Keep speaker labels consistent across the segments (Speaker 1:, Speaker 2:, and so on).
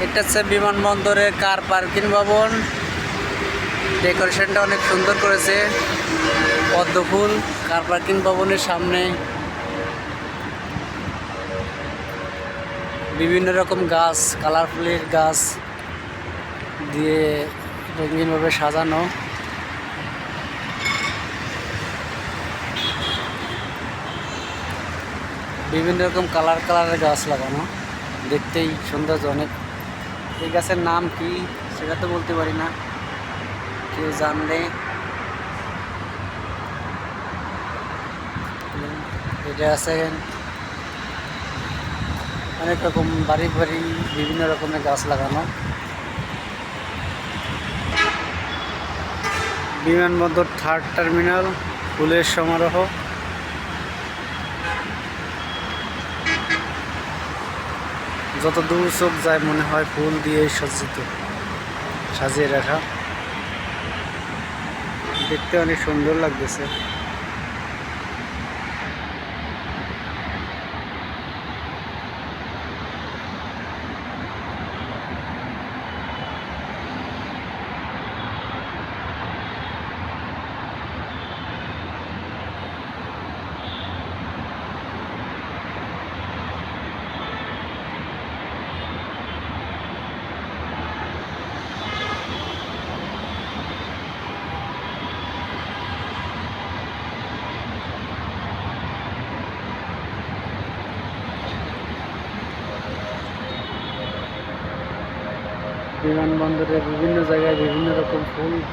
Speaker 1: এটা হচ্ছে বিমানবন্দরের কার পার্কিং ভবন। ডেকোরেশনটা অনেক সুন্দর করেছে, পদ্মফুল। কার পার্কিং ভবনের সামনে বিভিন্ন রকম গাছ, কালারফুলের গাছ দিয়ে রঙিনভাবে সাজানো। বিভিন্ন রকম কালারের গাছ লাগানো, দেখতেই সৌন্দর্য অনেক। এই গাছের নাম কি সেটা তো বলতে পারি না, কেউ জানলে। এটা আছে অনেক রকম বাড়ি বিভিন্ন রকমের গাছ লাগানো। বিমানবন্দর 3rd টার্মিনাল, ফুলের সমারোহ। যত দূর চোখ যায় মনে হয় ফুল দিয়ে সাজিয়ে রাখা। দেখতে অনেক সুন্দর লাগতেছে। বিমানবন্দরের বিভিন্ন জায়গায় বিভিন্ন রকম ফুলের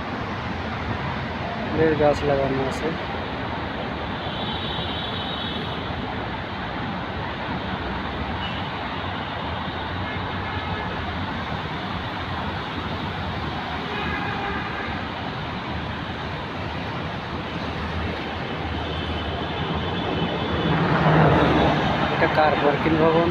Speaker 1: গাছ লাগানো আছে। এটা কার পার্কিং ভবন।